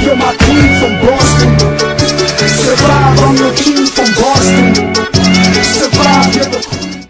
you're my king from Boston. Survive, I'm the king from Boston. Survive, you're the queen.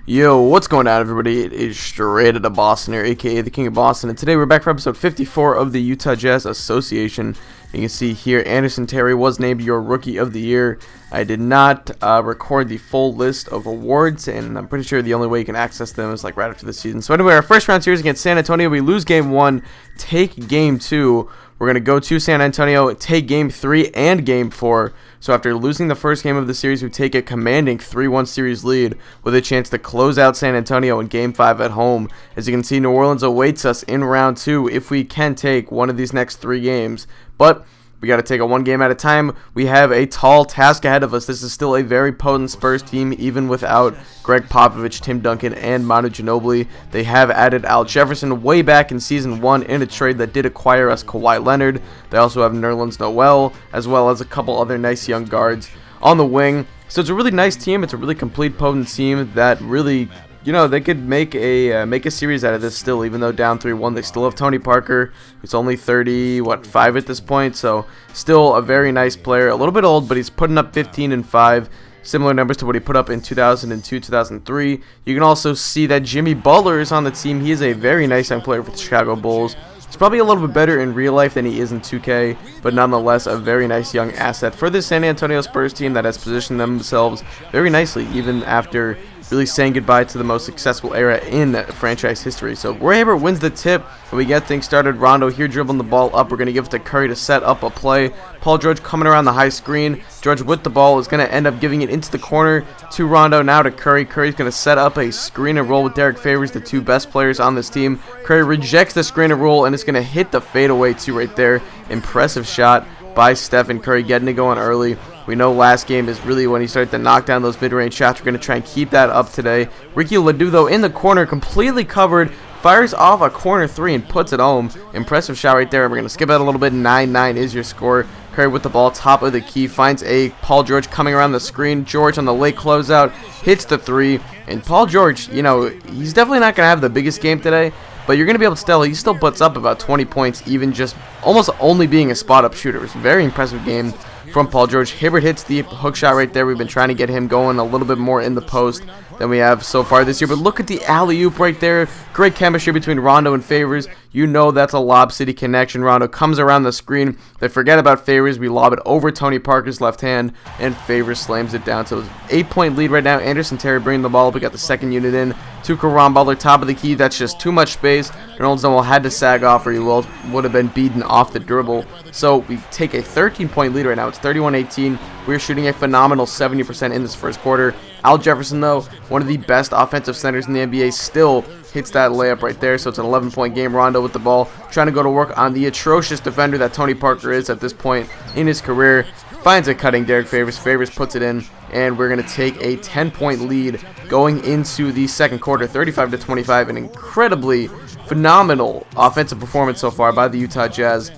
Yo, what's going on, everybody? It is Straight Outta Boston here, aka the King of Boston, and today we're back for episode 54 of the Utah Jazz Association. You can see here, Anderson Terry was named your Rookie of the Year. I did not record the full list of awards, and I'm pretty sure the only way you can access them is like right after the season. So anyway, our first round series against San Antonio, we lose game 1, take game 2. We're going to go to San Antonio, take game 3 and game 4. So after losing the first game of the series, we take a commanding 3-1 series lead with a chance to close out San Antonio in game 5 at home. As you can see, New Orleans awaits us in round 2 if we can take one of these next 3 games. But we got to take it one game at a time. We have a tall task ahead of us. This is still a very potent Spurs team, even without Greg Popovich, Tim Duncan, and Manu Ginobili. They have added Al Jefferson way back in Season 1 in a trade that did acquire us Kawhi Leonard. They also have Nerlens Noel, as well as a couple other nice young guards on the wing. So it's a really nice team. It's a really complete, potent team that really, you know, they could make a series out of this still, even though down 3-1. They still have Tony Parker, who's only 5 at this point, so still a very nice player. A little bit old, but he's putting up 15 and 5, similar numbers to what he put up in 2002, 2003. You can also see that Jimmy Butler is on the team. He is a very nice young player for the Chicago Bulls. He's probably a little bit better in real life than he is in 2K, but nonetheless a very nice young asset for this San Antonio Spurs team that has positioned themselves very nicely, even after really saying goodbye to the most successful era in franchise history. So Roy Hibbert wins the tip, and we get things started. Rondo here dribbling the ball up. We're going to give it to Curry to set up a play. Paul George coming around the high screen. George with the ball is going to end up giving it into the corner to Rondo, now to Curry. Curry's going to set up a screen and roll with Derek Favors, the 2 best players on this team. Curry rejects the screen and roll, and it's going to hit the fadeaway too right there. Impressive shot by Stephen Curry, getting it going early. We know last game is really when he started to knock down those mid-range shots. We're going to try and keep that up today. Ricky Ledoux, though, in the corner, completely covered, fires off a corner 3 and puts it home. Impressive shot right there. We're going to skip it a little bit. 9-9 is your score. Curry with the ball, top of the key, finds a Paul George coming around the screen. George on the late closeout, hits the 3. And Paul George, you know, he's definitely not going to have the biggest game today, but you're going to be able to tell he still puts up about 20 points, even just almost only being a spot-up shooter. It's a very impressive game from Paul George. Hibbert hits the hook shot right there. We've been trying to get him going a little bit more in the post than we have so far this year. But look at the alley-oop right there. Great chemistry between Rondo and Favors. You know that's a Lob City connection. Rondo comes around the screen. They forget about Favors. We lob it over Tony Parker's left hand, and Favors slams it down. So it's an 8-point lead right now. Anderson Terry bringing the ball up. We got the second unit in to Caron Butler, top of the key. That's just too much space. Nerlens Noel had to sag off, or he would have been beaten off the dribble. So we take a 13-point lead right now. It's 31-18. We're shooting a phenomenal 70% in this first quarter. Al Jefferson, though, one of the best offensive centers in the NBA, still hits that layup right there. So it's an 11-point game. Rondo with the ball, trying to go to work on the atrocious defender that Tony Parker is at this point in his career. Finds a cutting Derek Favors. Favors puts it in, and we're going to take a 10-point lead going into the second quarter, 35-25. An incredibly phenomenal offensive performance so far by the Utah Jazz.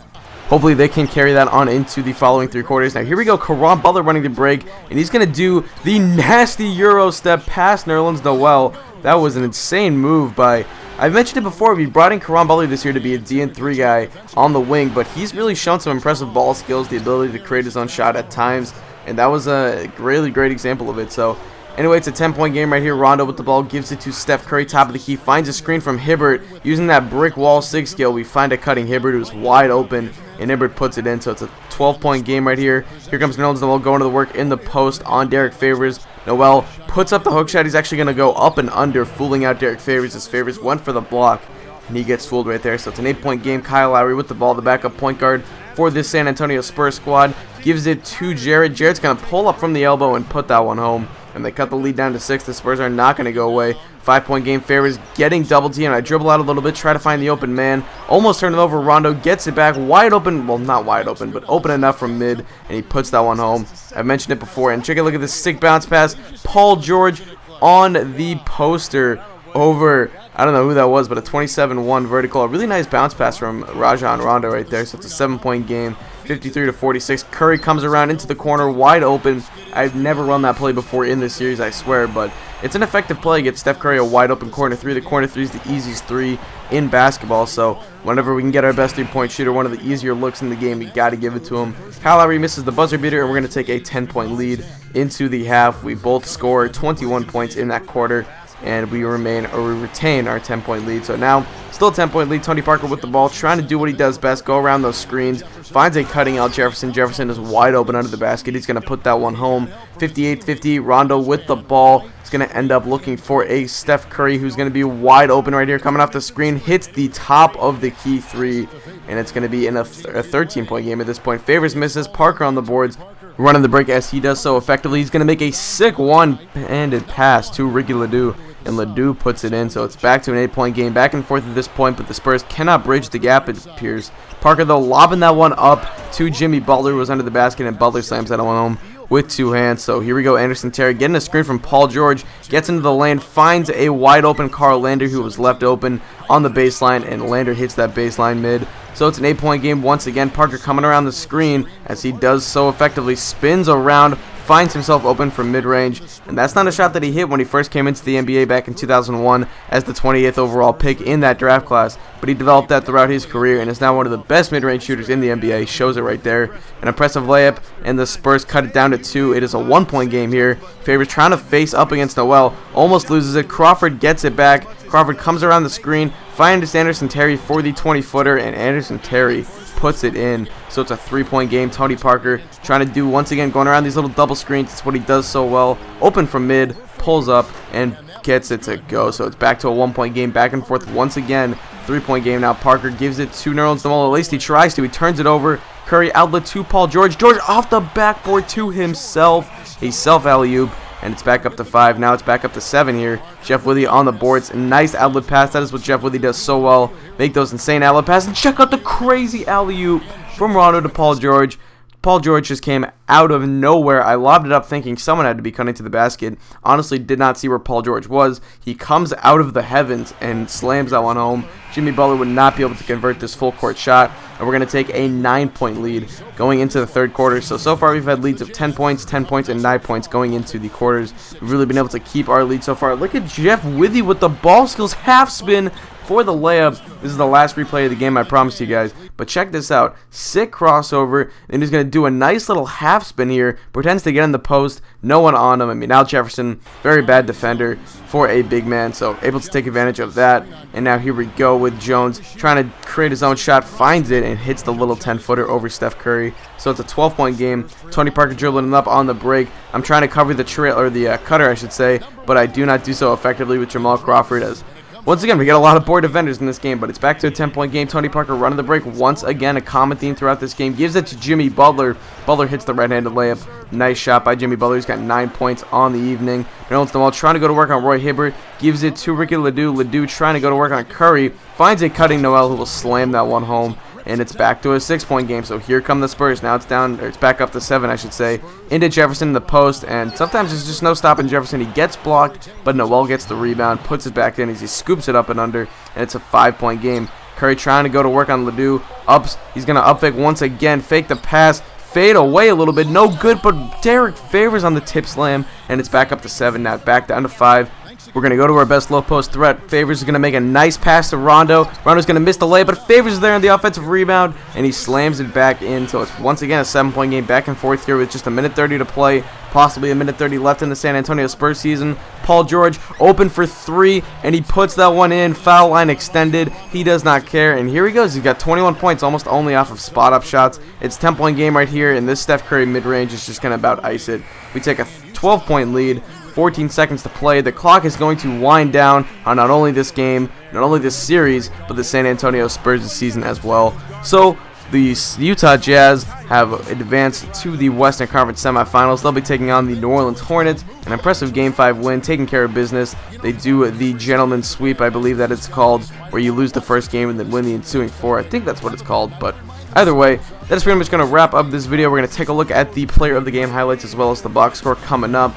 Hopefully they can carry that on into the following 3 quarters. Now here we go, Caron Butler running the break, and he's going to do the nasty Euro step past Nerlens Noel. That was an insane move by, I've mentioned it before, we brought in Caron Butler this year to be a DN3 guy on the wing, but he's really shown some impressive ball skills, the ability to create his own shot at times, and that was a really great example of it. So anyway, it's a 10-point game right here. Rondo with the ball, gives it to Steph Curry, top of the key, finds a screen from Hibbert. Using that brick wall 6 skill, we find a cutting Hibbert who's wide open, and Hibbert puts it in. So it's a 12-point game right here. Here comes Nerlens Noel going to the work in the post on Derek Favors. Noel puts up the hook shot. He's actually going to go up and under, fooling out Derek Favors as Favors went for the block, and he gets fooled right there. So it's an 8-point game. Kyle Lowry with the ball, the backup point guard for this San Antonio Spurs squad, gives it to Jared. Jared's going to pull up from the elbow and put that one home, and they cut the lead down to 6. The Spurs are not going to go away. 5-point game. Favors getting double teamed. I dribble out a little bit, try to find the open man. Almost turned it over. Rondo gets it back. Wide open. Well, not wide open, but open enough from mid, and he puts that one home. I've mentioned it before. And check a look at this sick bounce pass. Paul George on the poster over I don't know who that was, but a 27-1 vertical. A really nice bounce pass from Rajon Rondo right there. So it's a 7-point game, 53-46. Curry comes around into the corner, wide open. I've never run that play before in this series, I swear, but it's an effective play. Gets Steph Curry a wide open corner three. The corner three is the easiest three in basketball, so whenever we can get our best three-point shooter, one of the easier looks in the game, we got to give it to him. Kyle Lowry misses the buzzer beater, and we're going to take a 10-point lead into the half. We both score 21 points in that quarter, and we retain our 10-point lead. So now, still a 10-point lead. Tony Parker with the ball, trying to do what he does best, go around those screens, finds a cutting out Jefferson. Jefferson is wide open under the basket. He's going to put that one home. 58-50, Rondo with the ball. He's going to end up looking for a Steph Curry, who's going to be wide open right here, coming off the screen, hits the top of the key three, and it's going to be in a 13-point game at this point. Favors misses, Parker on the boards, running the break as he does so effectively. He's going to make a sick one-handed pass to Ricky Ledoux, and Ledoux puts it in, so it's back to an 8-point game, back and forth at this point, but the Spurs cannot bridge the gap, it appears. Parker, though, lobbing that one up to Jimmy Butler, who was under the basket, and Butler slams that one home with two hands. So here we go, Anderson Terry getting a screen from Paul George, gets into the lane, finds a wide open Carl Lander, who was left open on the baseline, and Lander hits that baseline mid. So it's an 8-point game once again. Parker coming around the screen as he does so effectively, spins around, finds himself open from mid-range, and that's not a shot that he hit when he first came into the NBA back in 2001 as the 28th overall pick in that draft class, but he developed that throughout his career and is now one of the best mid-range shooters in the NBA. Shows it right there. An impressive layup, and the Spurs cut it down to 2. It is a 1-point game here. Favors trying to face up against Noel, almost loses it. Crawford gets it back. Crawford comes around the screen, finds Anderson Terry for the 20-footer, and Anderson Terry puts it in. So it's a 3-point game. Tony Parker trying to do, once again, going around these little double screens. It's what he does so well. Open from mid, pulls up, and gets it to go. So it's back to a 1-point game, back and forth once again. 3-point game now. Parker gives it to Nerlens Noel. At least he tries to. He turns it over. Curry outlet to Paul George. George off the backboard to himself. A self alley-oop. And it's back up to 5. Now it's back up to 7 here. Jeff Withey on the boards. Nice outlet pass. That is what Jeff Withey does so well. Make those insane outlet passes. And check out the crazy alley-oop from Rondo to Paul George. Paul George just came out of nowhere. I lobbed it up thinking someone had to be cutting to the basket. Honestly, did not see where Paul George was. He comes out of the heavens and slams that one home. Jimmy Butler would not be able to convert this full court shot. And we're going to take a 9-point lead going into the third quarter. So far we've had leads of 10 points, 10 points, and 9 points going into the quarters. We've really been able to keep our lead so far. Look at Jeff Withey with the ball skills, half spin for the layup. This is the last replay of the game, I promise you guys. But check this out. Sick crossover. And he's going to do a nice little half spin here. Pretends to get in the post. No one on him. I mean, Al Jefferson, very bad defender for a big man. So able to take advantage of that. And now here we go with Jones trying to create his own shot. Finds it and hits the little 10-footer over Steph Curry. So it's a 12-point game. Tony Parker dribbling him up on the break. I'm trying to cover the trail, or the cutter, I should say. But I do not do so effectively with Jamal Crawford, as once again, we get a lot of board defenders in this game, but it's back to a 10-point game. Tony Parker running the break once again, a common theme throughout this game. Gives it to Jimmy Butler. Butler hits the right-handed layup. Nice shot by Jimmy Butler. He's got 9 points on the evening. Nerlens Noel trying to go to work on Roy Hibbert. Gives it to Ricky Ledoux. Ledoux trying to go to work on Curry. Finds a cutting Noel, who will slam that one home. And it's back to a 6-point game. So here come the Spurs. Now it's down, or it's back up to 7, I should say. Into Jefferson in the post, and sometimes there's just no stopping Jefferson. He gets blocked, but Noel gets the rebound, puts it back in as he scoops it up and under, and it's a 5-point game. Curry trying to go to work on Ledoux. Ups. He's going to up fake once again. Fake the pass. Fade away a little bit. No good, but Derek Favors on the tip slam, and it's back up to 7. Now back down to 5. We're going to go to our best low post threat. Favors is going to make a nice pass to Rondo. Rondo's going to miss the layup, but Favors is there on the offensive rebound, and he slams it back in. So it's once again a 7-point game, back and forth here with just a minute 30 to play, possibly a minute 30 left in the San Antonio Spurs season. Paul George open for 3, and he puts that one in. Foul line extended. He does not care, and here he goes. He's got 21 points, almost only off of spot-up shots. It's a 10-point game right here, and this Steph Curry mid-range is just going to about ice it. We take a 12-point lead. 14 seconds to play. The clock is going to wind down on not only this game, not only this series, but the San Antonio Spurs season as well. So the Utah Jazz have advanced to the Western Conference semifinals. They'll be taking on the New Orleans Hornets. An impressive Game 5 win, taking care of business. They do the gentleman's sweep, I believe that it's called, where you lose the first game and then win the ensuing 4. I think that's what it's called, but either way, that's pretty much going to wrap up this video. We're going to take a look at the player of the game highlights as well as the box score coming up.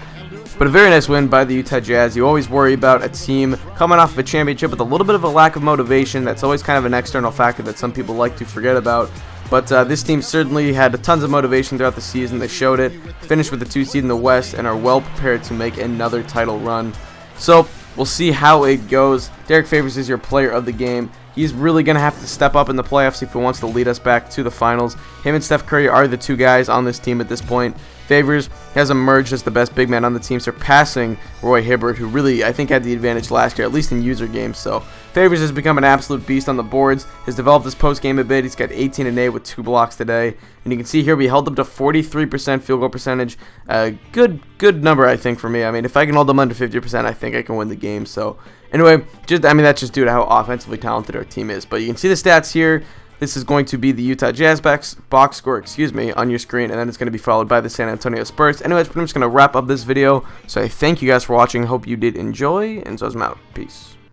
But a very nice win by the Utah Jazz. You always worry about a team coming off of a championship with a little bit of a lack of motivation. That's always kind of an external factor that some people like to forget about. But this team certainly had tons of motivation throughout the season. They showed it, finished with the 2 seed in the West, and are well prepared to make another title run. So we'll see how it goes. Derek Favors is your player of the game. He's really going to have to step up in the playoffs if he wants to lead us back to the finals. Him and Steph Curry are the 2 guys on this team at this point. Favors has emerged as the best big man on the team, surpassing Roy Hibbert, who really, I think, had the advantage last year, at least in user games. So Favors has become an absolute beast on the boards, has developed his post-game a bit. He's got 18 and 8 with 2 blocks today. And you can see here we held up to 43% field goal percentage. Good number, I think, for me. I mean, if I can hold them under 50%, I think I can win the game. So anyway, that's just due to how offensively talented our team is. But you can see the stats here. This is going to be the Utah Jazz box score, on your screen, and then it's going to be followed by the San Antonio Spurs. Anyways, I'm just going to wrap up this video. So I thank you guys for watching. Hope you did enjoy, and so I'm out. Peace.